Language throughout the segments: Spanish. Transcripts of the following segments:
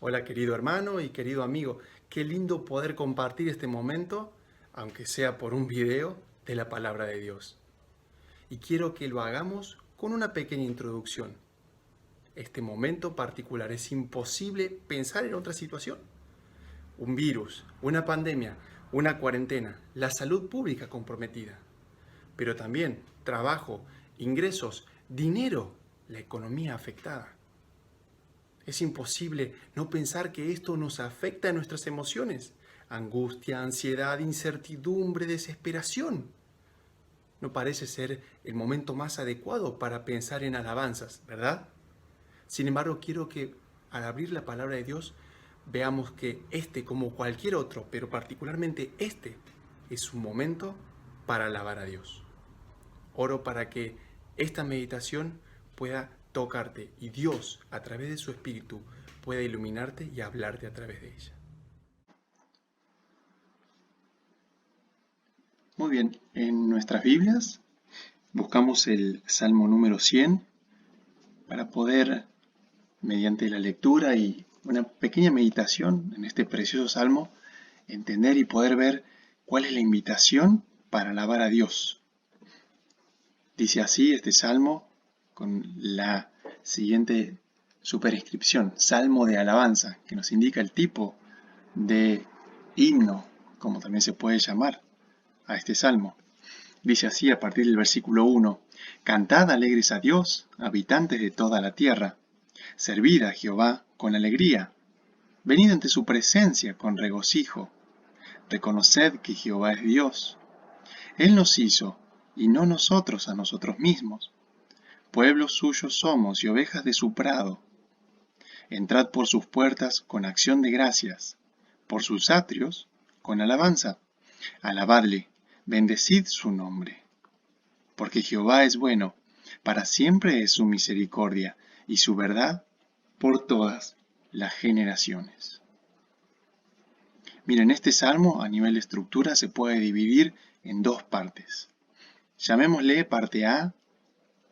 Hola querido hermano y querido amigo, qué lindo poder compartir este momento, aunque sea por un video, de la palabra de Dios. Y quiero que lo hagamos con una pequeña introducción. Este momento particular es imposible pensar en otra situación. Un virus, una pandemia, una cuarentena, la salud pública comprometida, pero también trabajo, ingresos, dinero, la economía afectada. Es imposible no pensar que esto nos afecta en nuestras emociones. Angustia, ansiedad, incertidumbre, desesperación. No parece ser el momento más adecuado para pensar en alabanzas, ¿verdad? Sin embargo, quiero que al abrir la palabra de Dios veamos que este, como cualquier otro, pero particularmente este, es un momento para alabar a Dios. Oro para que esta meditación pueda tocarte y Dios, a través de su Espíritu, pueda iluminarte y hablarte a través de ella. Muy bien, en nuestras Biblias buscamos el Salmo número 100 para poder, mediante la lectura y una pequeña meditación en este precioso Salmo, entender y poder ver cuál es la invitación para alabar a Dios. Dice así este Salmo con la siguiente superscripción, Salmo de alabanza, que nos indica el tipo de himno, como también se puede llamar a este Salmo. Dice así a partir del versículo 1, Cantad alegres a Dios, habitantes de toda la tierra. Servid a Jehová con alegría. Venid ante su presencia con regocijo. Reconoced que Jehová es Dios. Él nos hizo, y no nosotros a nosotros mismos. Pueblos suyos somos y ovejas de su prado. Entrad por sus puertas con acción de gracias, por sus atrios con alabanza. Alabadle, bendecid su nombre. Porque Jehová es bueno, para siempre es su misericordia, y su verdad por todas las generaciones. Miren, este salmo a nivel de estructura se puede dividir en dos partes. Llamémosle parte A,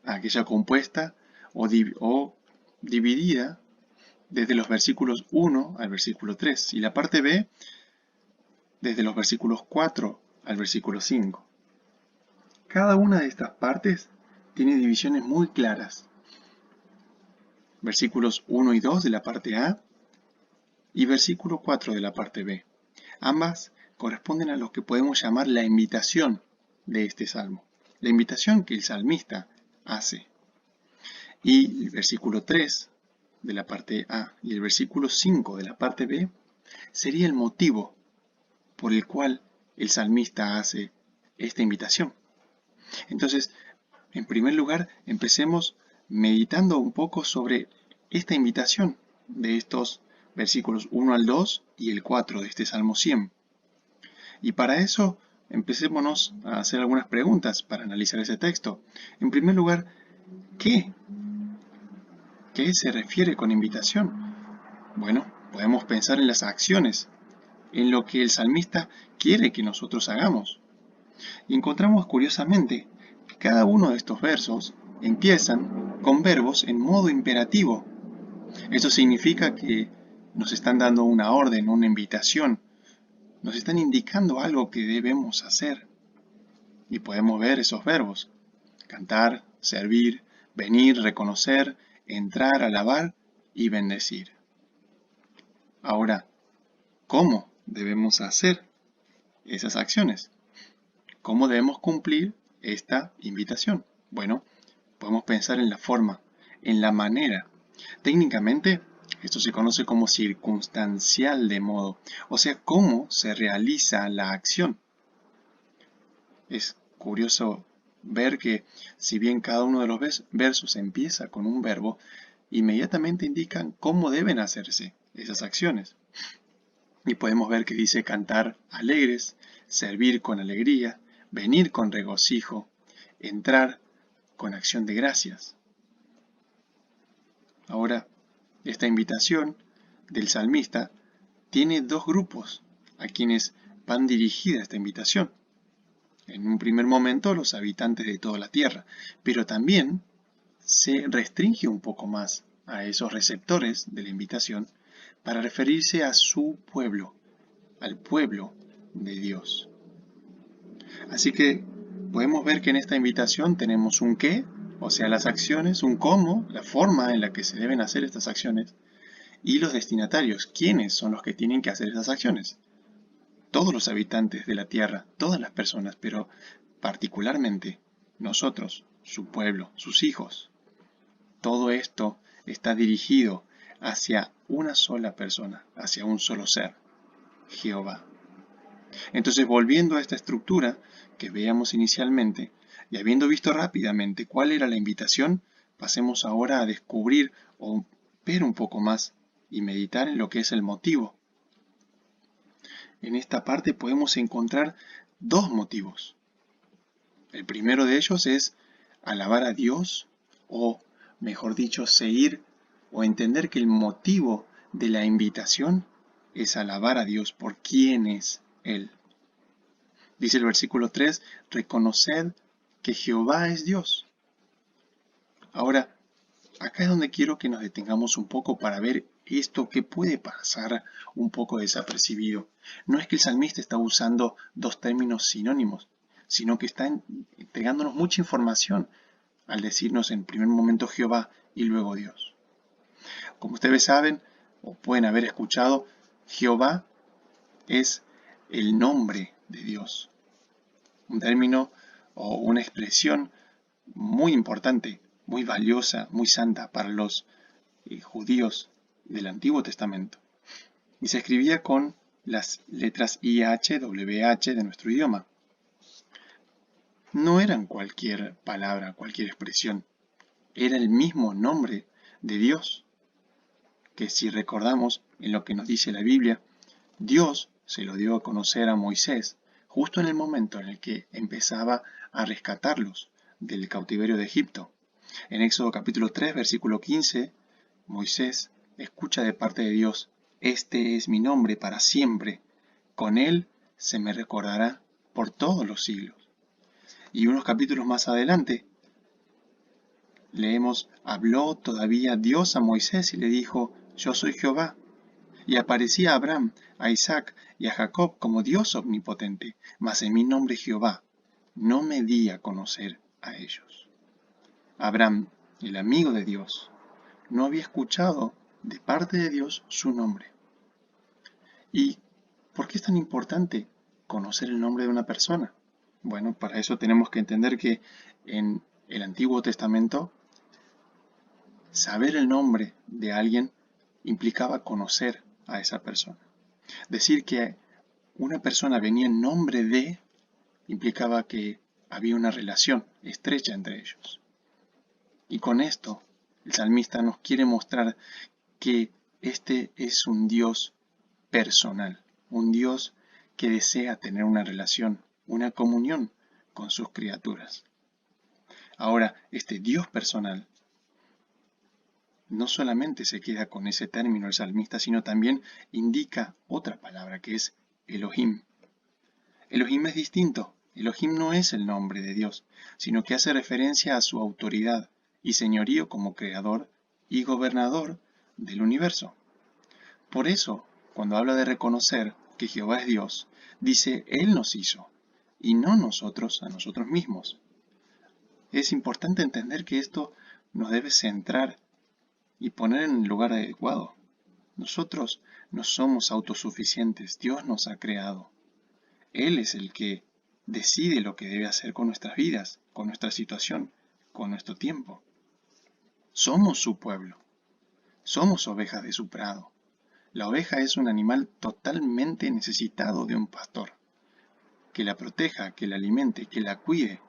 aquella compuesta o dividida desde los versículos 1 al versículo 3, y la parte B desde los versículos 4 al versículo 5. Cada una de estas partes tiene divisiones muy claras. Versículos 1 y 2 de la parte A y versículo 4 de la parte B. Ambas corresponden a lo que podemos llamar la invitación de este salmo, la invitación que el salmista hace. Y el versículo 3 de la parte A y el versículo 5 de la parte B sería el motivo por el cual el salmista hace esta invitación. Entonces, en primer lugar, empecemos meditando un poco sobre esta invitación de estos versículos 1 al 2 y el 4 de este Salmo 100. Y para eso, empecémonos a hacer algunas preguntas para analizar ese texto. En primer lugar, ¿qué se refiere con invitación? Bueno, podemos pensar en las acciones, en lo que el salmista quiere que nosotros hagamos. Y encontramos curiosamente que cada uno de estos versos empiezan con verbos en modo imperativo. Eso significa que nos están dando una orden, una invitación, nos están indicando algo que debemos hacer. Y podemos ver esos verbos: cantar, servir, venir, reconocer, entrar, alabar y bendecir. Ahora, ¿cómo debemos hacer esas acciones? ¿Cómo debemos cumplir esta invitación? Bueno, podemos pensar en la forma, en la manera. Técnicamente, esto se conoce como circunstancial de modo, o sea, cómo se realiza la acción. Es curioso ver que, si bien cada uno de los versos empieza con un verbo, inmediatamente indican cómo deben hacerse esas acciones. Y podemos ver que dice cantar alegres, servir con alegría, venir con regocijo, entrar con acción de gracias. Ahora, esta invitación del salmista tiene dos grupos a quienes van dirigida esta invitación. En un primer momento, los habitantes de toda la tierra, pero también se restringe un poco más a esos receptores de la invitación para referirse a su pueblo, al pueblo de Dios. Así que podemos ver que en esta invitación tenemos un qué, o sea, las acciones, un cómo, la forma en la que se deben hacer estas acciones, y los destinatarios, quiénes son los que tienen que hacer esas acciones. Todos los habitantes de la tierra, todas las personas, pero particularmente nosotros, su pueblo, sus hijos. Todo esto está dirigido hacia una sola persona, hacia un solo ser, Jehová. Entonces, volviendo a esta estructura que veíamos inicialmente, y habiendo visto rápidamente cuál era la invitación, pasemos ahora a descubrir o ver un poco más y meditar en lo que es el motivo. En esta parte podemos encontrar dos motivos. El primero de ellos es alabar a Dios, o mejor dicho, seguir o entender que el motivo de la invitación es alabar a Dios por quién es Él. Dice el versículo 3, reconoced que Jehová es Dios. Ahora, acá es donde quiero que nos detengamos un poco para ver esto que puede pasar un poco desapercibido. No es que el salmista está usando dos términos sinónimos, sino que está entregándonos mucha información al decirnos en primer momento Jehová y luego Dios. Como ustedes saben o pueden haber escuchado, Jehová es el nombre de Dios. Un término o una expresión muy importante, muy valiosa, muy santa para los judíos del Antiguo Testamento. Y se escribía con las letras IH, WH de nuestro idioma. No eran cualquier palabra, cualquier expresión. Era el mismo nombre de Dios, que si recordamos en lo que nos dice la Biblia, Dios se lo dio a conocer a Moisés justo en el momento en el que empezaba a rescatarlos del cautiverio de Egipto. En Éxodo capítulo 3, versículo 15, Moisés escucha de parte de Dios, este es mi nombre para siempre, con él se me recordará por todos los siglos. Y unos capítulos más adelante, leemos, habló todavía Dios a Moisés y le dijo, yo soy Jehová. Y aparecía a Abraham, a Isaac y a Jacob como Dios omnipotente, mas en mi nombre Jehová no me di a conocer a ellos. Abraham, el amigo de Dios, no había escuchado de parte de Dios su nombre. ¿Y por qué es tan importante conocer el nombre de una persona? Bueno, para eso tenemos que entender que en el Antiguo Testamento, saber el nombre de alguien implicaba conocer a esa persona. Decir que una persona venía en nombre de implicaba que había una relación estrecha entre ellos. Y con esto, el salmista nos quiere mostrar que este es un Dios personal, un Dios que desea tener una relación, una comunión con sus criaturas. Ahora, este Dios personal no solamente se queda con ese término el salmista, sino también indica otra palabra que es Elohim. Elohim es distinto. Elohim no es el nombre de Dios, sino que hace referencia a su autoridad y señorío como creador y gobernador del universo. Por eso, cuando habla de reconocer que Jehová es Dios, dice Él nos hizo, y no nosotros a nosotros mismos. Es importante entender que esto nos debe centrar y poner en el lugar adecuado. Nosotros no somos autosuficientes, Dios nos ha creado. Él es el que decide lo que debe hacer con nuestras vidas, con nuestra situación, con nuestro tiempo. Somos su pueblo, somos ovejas de su prado. La oveja es un animal totalmente necesitado de un pastor, que la proteja, que la alimente, que la cuide.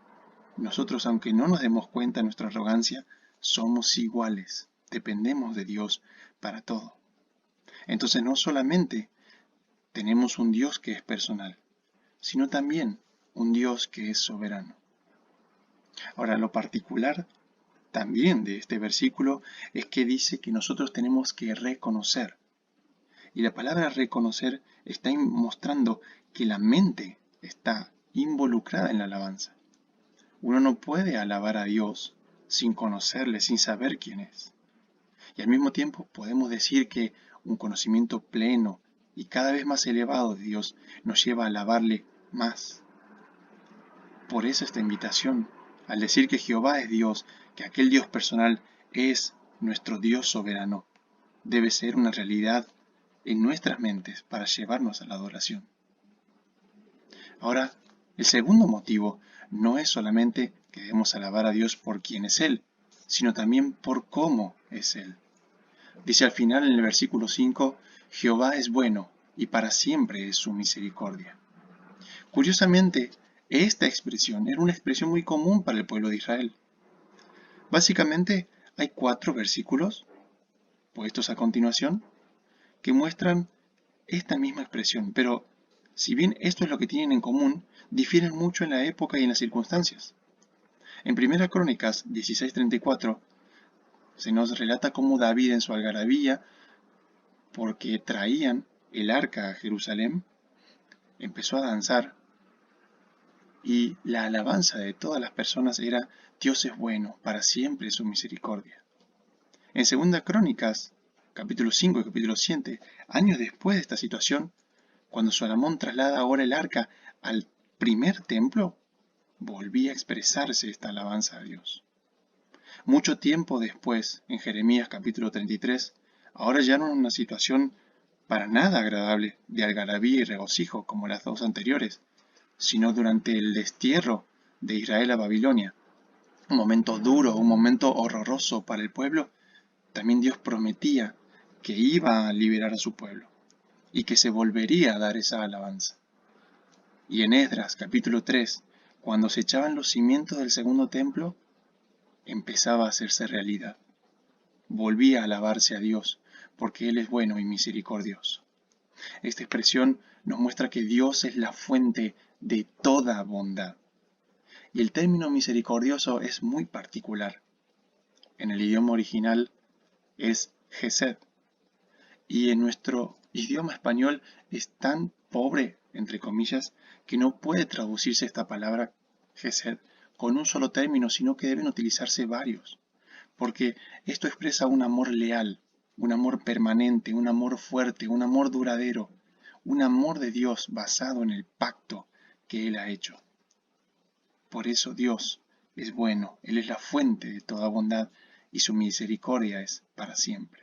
Nosotros, aunque no nos demos cuenta de nuestra arrogancia, somos iguales. Dependemos de Dios para todo. Entonces no solamente tenemos un Dios que es personal, sino también un Dios que es soberano. Ahora, lo particular también de este versículo es que dice que nosotros tenemos que reconocer. Y la palabra reconocer está mostrando que la mente está involucrada en la alabanza. Uno no puede alabar a Dios sin conocerle, sin saber quién es. Y al mismo tiempo podemos decir que un conocimiento pleno y cada vez más elevado de Dios nos lleva a alabarle más. Por eso esta invitación, al decir que Jehová es Dios, que aquel Dios personal es nuestro Dios soberano, debe ser una realidad en nuestras mentes para llevarnos a la adoración. Ahora, el segundo motivo no es solamente que debemos alabar a Dios por quién es Él, sino también por cómo es Él. Dice al final en el versículo 5, Jehová es bueno y para siempre es su misericordia. Curiosamente, esta expresión era una expresión muy común para el pueblo de Israel. Básicamente, hay 4 versículos, puestos a continuación, que muestran esta misma expresión, pero si bien esto es lo que tienen en común, difieren mucho en la época y en las circunstancias. En 1 Crónicas 16:34 se nos relata cómo David en su algarabía, porque traían el arca a Jerusalén, empezó a danzar y la alabanza de todas las personas era Dios es bueno, para siempre es su misericordia. En 2 Crónicas, capítulo 5 y capítulo 7, años después de esta situación, cuando Salomón traslada ahora el arca al primer templo, volvía a expresarse esta alabanza a Dios. Mucho tiempo después, en Jeremías capítulo 33, ahora ya no en una situación para nada agradable de algarabía y regocijo como las 2 anteriores, sino durante el destierro de Israel a Babilonia, un momento duro, un momento horroroso para el pueblo, también Dios prometía que iba a liberar a su pueblo y que se volvería a dar esa alabanza. Y en Esdras capítulo 3, cuando se echaban los cimientos del segundo templo, empezaba a hacerse realidad. Volvía a alabarse a Dios, porque Él es bueno y misericordioso. Esta expresión nos muestra que Dios es la fuente de toda bondad. Y el término misericordioso es muy particular. En el idioma original es Gesed. Y en nuestro idioma español es tan pobre, entre comillas, que no puede traducirse esta palabra Gesed con un solo término, sino que deben utilizarse varios. Porque esto expresa un amor leal, un amor permanente, un amor fuerte, un amor duradero, un amor de Dios basado en el pacto que Él ha hecho. Por eso Dios es bueno, Él es la fuente de toda bondad y su misericordia es para siempre.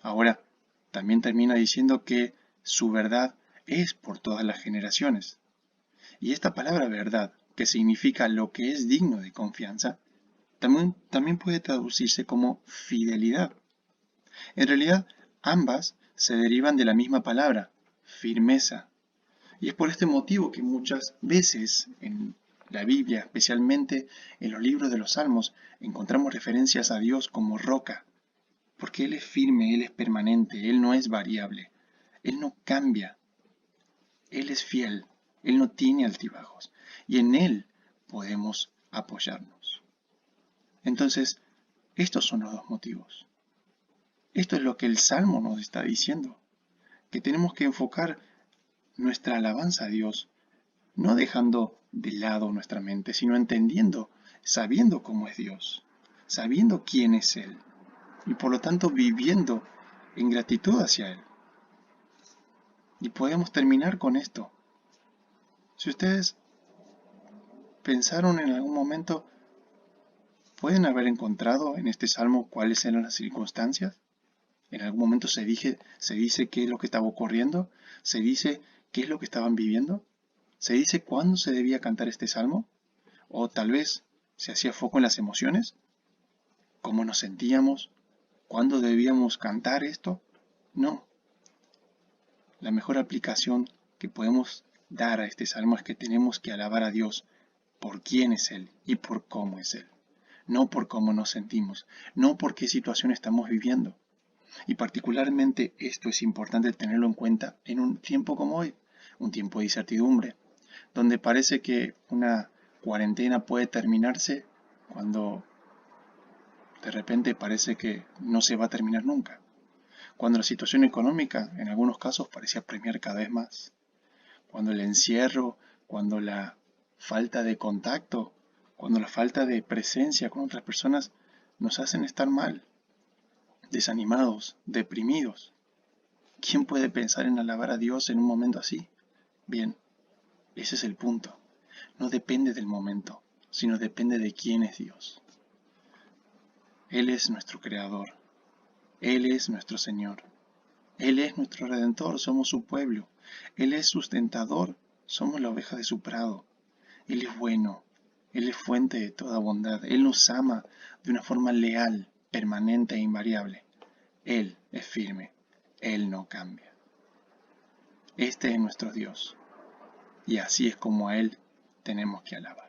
Ahora, también termina diciendo que su verdad es por todas las generaciones. Y esta palabra verdad, que significa lo que es digno de confianza, también puede traducirse como fidelidad. En realidad, ambas se derivan de la misma palabra, firmeza. Y es por este motivo que muchas veces en la Biblia, especialmente en los libros de los Salmos, encontramos referencias a Dios como roca, porque Él es firme, Él es permanente, Él no es variable, Él no cambia, Él es fiel, Él no tiene altibajos, y en Él podemos apoyarnos. Entonces, estos son los 2 motivos. Esto es lo que el Salmo nos está diciendo, que tenemos que enfocar nuestra alabanza a Dios, no dejando de lado nuestra mente, sino entendiendo, sabiendo cómo es Dios, sabiendo quién es Él, y por lo tanto viviendo en gratitud hacia Él. Y podemos terminar con esto. Si ustedes pensaron en algún momento, ¿pueden haber encontrado en este salmo cuáles eran las circunstancias? En algún momento se dice qué es lo que estaba ocurriendo, se dice qué es lo que estaban viviendo, se dice cuándo se debía cantar este salmo, o tal vez se hacía foco en las emociones, cómo nos sentíamos, cuándo debíamos cantar esto. No. La mejor aplicación que podemos dar a este salmo es que tenemos que alabar a Dios por quién es Él y por cómo es Él, no por cómo nos sentimos, no por qué situación estamos viviendo. Y particularmente esto es importante tenerlo en cuenta en un tiempo como hoy, un tiempo de incertidumbre, donde parece que una cuarentena puede terminarse cuando de repente parece que no se va a terminar nunca, cuando la situación económica en algunos casos parecía apremiar cada vez más, cuando el encierro, cuando la falta de contacto, cuando la falta de presencia con otras personas nos hacen estar mal. desanimados, deprimidos. ¿Quién puede pensar en alabar a Dios en un momento así? Bien, ese es el punto. No depende del momento, sino depende de quién es Dios. Él es nuestro Creador. Él es nuestro Señor. Él es nuestro Redentor, somos su pueblo. Él es sustentador, somos la oveja de su prado. Él es bueno, Él es fuente de toda bondad. Él nos ama de una forma leal, permanente e invariable. Él es firme, Él no cambia. Este es nuestro Dios, y así es como a Él tenemos que alabar.